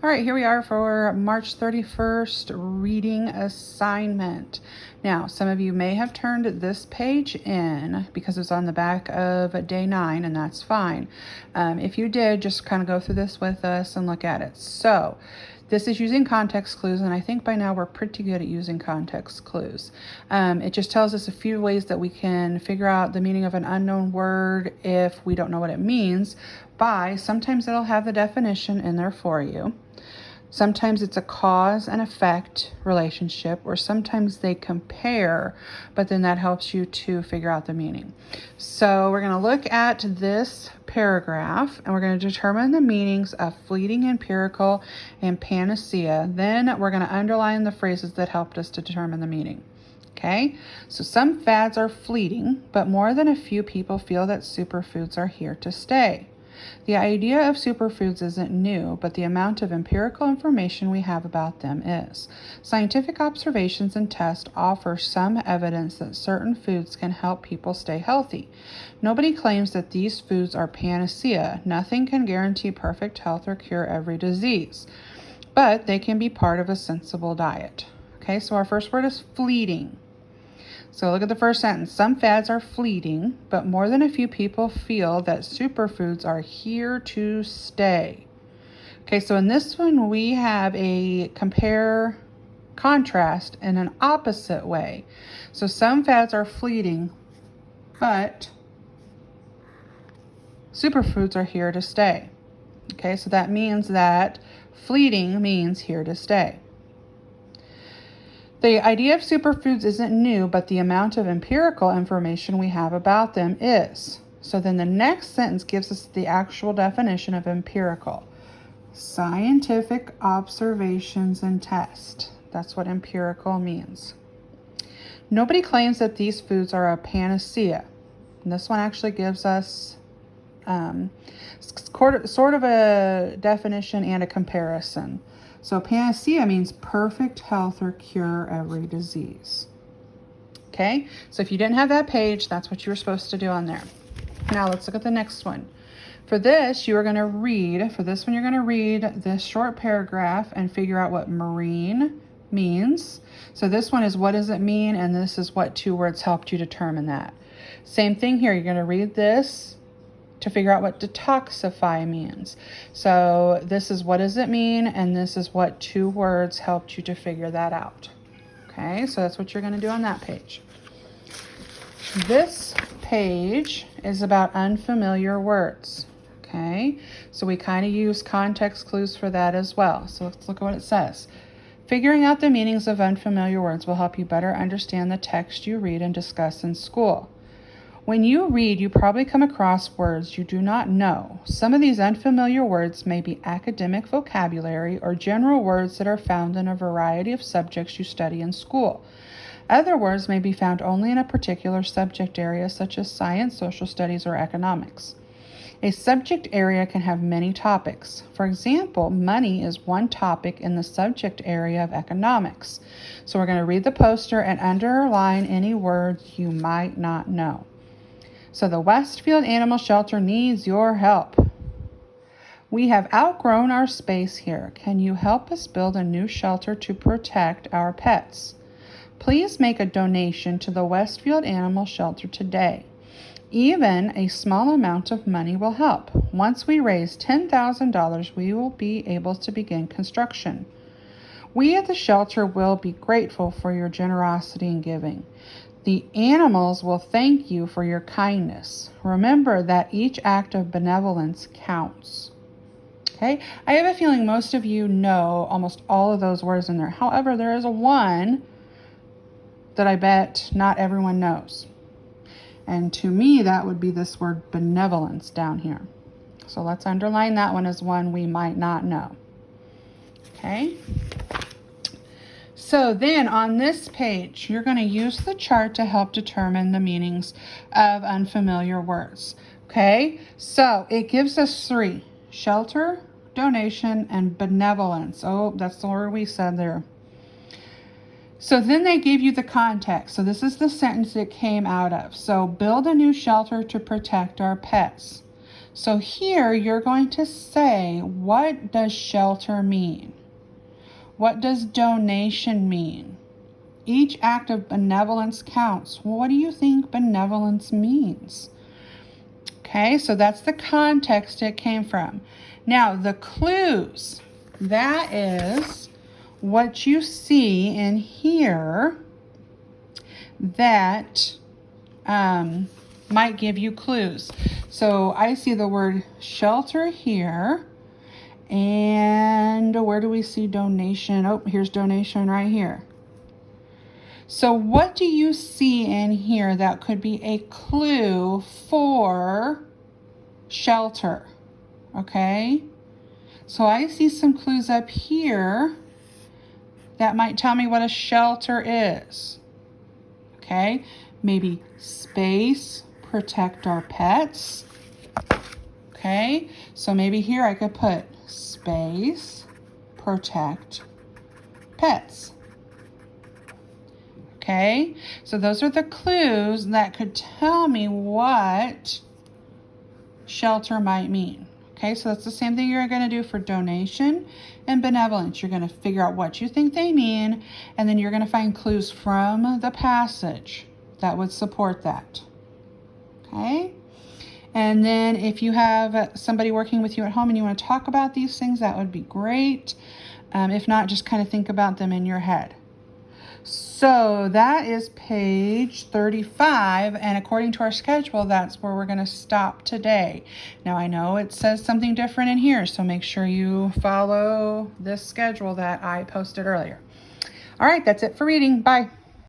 All right, here we are for March 31st reading assignment. Now, some of you may have turned this page in because it's on the back of day 9, and that's fine. If you did, just kind of go through this with us and look at it. So, this is using context clues, and I think by now we're pretty good at using context clues. It just tells us a few ways that we can figure out the meaning of an unknown word if we don't know what it means. Sometimes it'll have the definition in there for you. Sometimes it's a cause and effect relationship, or sometimes they compare, but then that helps you to figure out the meaning. So we're going to look at this paragraph and we're going to determine the meanings of fleeting, empirical, and panacea. Then we're going to underline the phrases that helped us to determine the meaning. Okay, so some fads are fleeting, but more than a few people feel that superfoods are here to stay. The idea of superfoods isn't new, but the amount of empirical information we have about them is. Scientific observations and tests offer some evidence that certain foods can help people stay healthy. Nobody claims that these foods are panacea. Nothing can guarantee perfect health or cure every disease, but they can be part of a sensible diet. Okay, so our first word is fleeting. So look at the first sentence. Some fads are fleeting, but more than a few people feel that superfoods are here to stay. Okay, so in this one, we have a compare contrast in an opposite way. So some fads are fleeting, but superfoods are here to stay. Okay, so that means that fleeting means here to stay. The idea of superfoods isn't new, but the amount of empirical information we have about them is. So then the next sentence gives us the actual definition of empirical. Scientific observations and tests. That's what empirical means. Nobody claims that these foods are a panacea. And this one actually gives us sort of a definition and a comparison. So panacea means perfect health or cure every disease. Okay, so if you didn't have that page, that's what you were supposed to do on there. Now let's look at the next one. For this, you're going to read this short paragraph and figure out what marine means. So this one is what does it mean, and this is what two words helped you determine that. Same thing here, you're going to read this to figure out what detoxify means. So this is what does it mean, and this is what two words helped you to figure that out. Okay, so that's what you're going to do on that page. This page is about unfamiliar words. Okay, so we kind of use context clues for that as well. So let's look at what it says. Figuring out the meanings of unfamiliar words will help you better understand the text you read and discuss in school. When you read, you probably come across words you do not know. Some of these unfamiliar words may be academic vocabulary or general words that are found in a variety of subjects you study in school. Other words may be found only in a particular subject area, such as science, social studies, or economics. A subject area can have many topics. For example, money is one topic in the subject area of economics. So we're going to read the poster and underline any words you might not know. So the Westfield Animal Shelter needs your help. We have outgrown our space here. Can you help us build a new shelter to protect our pets? Please make a donation to the Westfield Animal Shelter today. Even a small amount of money will help. Once we raise $10,000, we will be able to begin construction. We at the shelter will be grateful for your generosity and giving. The animals will thank you for your kindness. Remember that each act of benevolence counts. Okay, I have a feeling most of you know almost all of those words in there. However, there is one that I bet not everyone knows. And to me, that would be this word benevolence down here. So let's underline that one as one we might not know. Okay. So then on this page, you're going to use the chart to help determine the meanings of unfamiliar words. Okay, so it gives us 3: shelter, donation, and benevolence. Oh, that's the word we said there. So then they give you the context. So this is the sentence it came out of. So build a new shelter to protect our pets. So here you're going to say, what does shelter mean? What does donation mean? Each act of benevolence counts. What do you think benevolence means? Okay, so that's the context it came from. Now, the clues, that is what you see in here that might give you clues. So I see the word shelter here. And where do we see donation? Oh, here's donation right here. So what do you see in here that could be a clue for shelter? Okay. So I see some clues up here that might tell me what a shelter is. Okay. Maybe space, protect our pets. Okay. So maybe here I could put space, protect pets. Okay, so those are the clues that could tell me what shelter might mean. Okay, so that's the same thing you're going to do for donation and benevolence. You're going to figure out what you think they mean, and then you're going to find clues from the passage that would support that. Okay. And then if you have somebody working with you at home and you want to talk about these things, that would be great. If not, just kind of think about them in your head. So that is page 35, and according to our schedule, that's where we're going to stop today. Now, I know it says something different in here, so make sure you follow this schedule that I posted earlier. All right, that's it for reading. Bye.